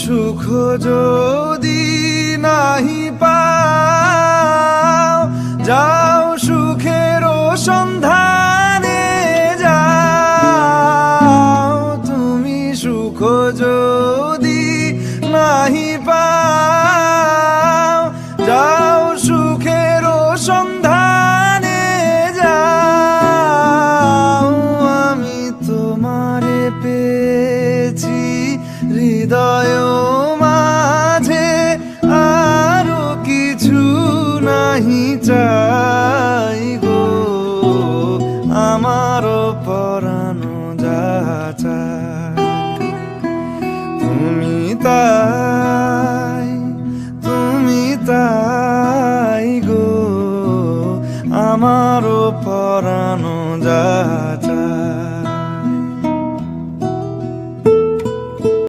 সুখ যদি নাহি পাও, যাও সুখের সন্ধানে যাও। তুমি সুখ যদি নাহি পাও, যাও সুখের সন্ধানে যাও। আমি তোমারে পেয়েছি হৃদয়